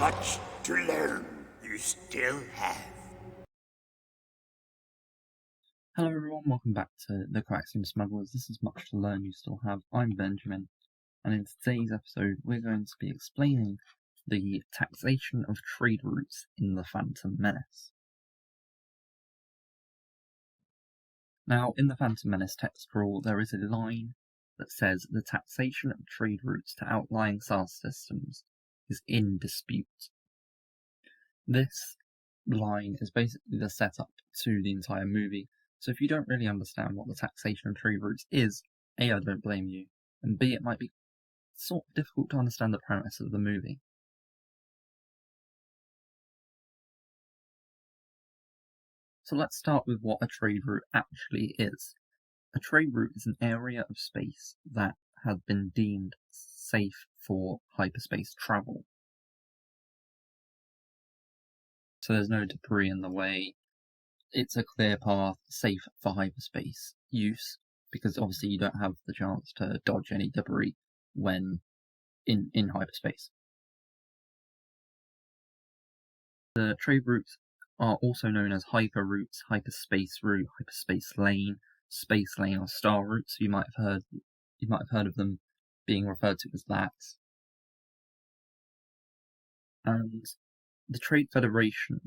much to learn. You still have. Hello everyone, welcome back to the Coaxium Smugglers. This is Much to Learn You Still Have. I'm Benjamin, and in today's episode we're going to be explaining the taxation of trade routes in the Phantom Menace. Now, in the Phantom Menace text scroll, there is a line that says the taxation of trade routes to outlying star systems is in dispute. This line is basically the setup to the entire movie, so if you don't really understand what the taxation of trade routes is, A, I don't blame you, and B, it might be sort of difficult to understand the premise of the movie. So let's start with what a trade route actually is. A trade route is an area of space that has been deemed safe for hyperspace travel. So there's no debris in the way. It's a clear path, safe for hyperspace use, because obviously you don't have the chance to dodge any debris when in hyperspace. The trade routes are also known as hyper routes, hyperspace route, hyperspace lane, space lane, or star routes. You might have heard of them being referred to as that. And the Trade Federation.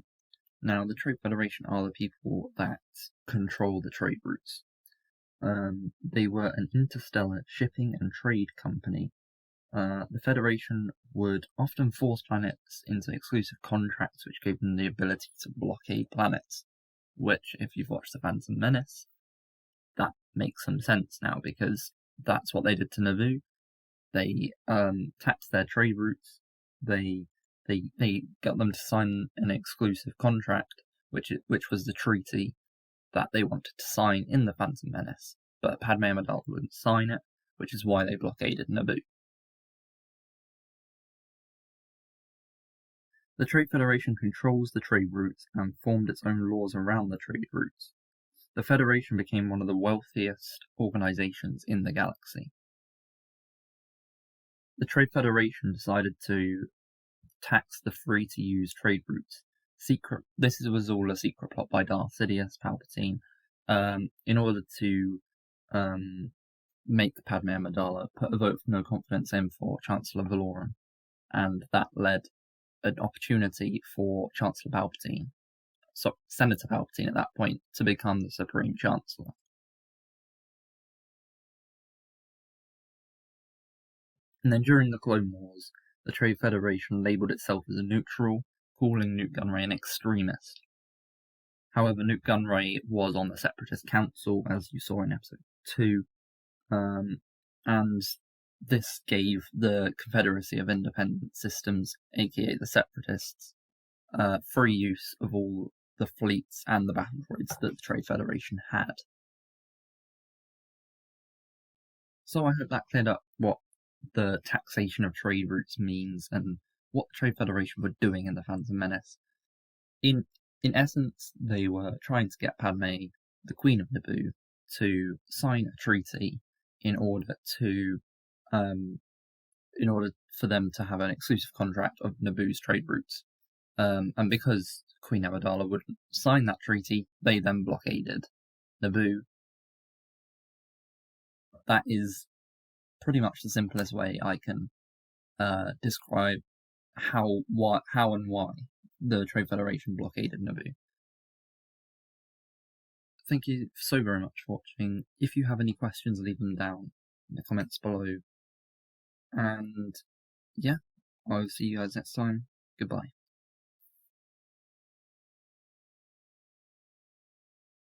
Now, the Trade Federation are the people that control the trade routes. They were an interstellar shipping and trade company. The Federation would often force planets into exclusive contracts which gave them the ability to blockade planets, which, if you've watched The Phantom Menace, that makes some sense now, because that's what they did to Naboo. They taxed their trade routes, they got them to sign an exclusive contract, which was the treaty that they wanted to sign in The Phantom Menace, but Padme Amidala wouldn't sign it, which is why they blockaded Naboo. The Trade Federation controls the trade routes and formed its own laws around the trade routes. The Federation became one of the wealthiest organizations in the galaxy. The Trade Federation decided to tax the free-to-use trade routes. This was all a secret plot by Darth Sidious, Palpatine, in order to make Padme Amidala put a vote of no confidence in for Chancellor Valorum, and that led an opportunity for Chancellor Palpatine, Senator Palpatine at that point, to become the Supreme Chancellor. And then during the Clone Wars, the Trade Federation labelled itself as a neutral, calling Nute Gunray an extremist. However, Nute Gunray was on the Separatist Council, as you saw in Episode 2, and this gave the Confederacy of Independent Systems, aka the Separatists, free use of all the fleets and the battle droids that the Trade Federation had. So I hope that cleared up what the taxation of trade routes means and what the Trade Federation were doing in the Phantom Menace. In essence, they were trying to get Padme, the Queen of Naboo, to sign a treaty in order for them to have an exclusive contract of Naboo's trade routes. And because Queen Amidala wouldn't sign that treaty, they then blockaded Naboo. That is pretty much the simplest way I can describe how and why the Trade Federation blockaded Naboo. Thank you so very much for watching. If you have any questions, leave them down in the comments below. And yeah, I'll see you guys next time. Goodbye.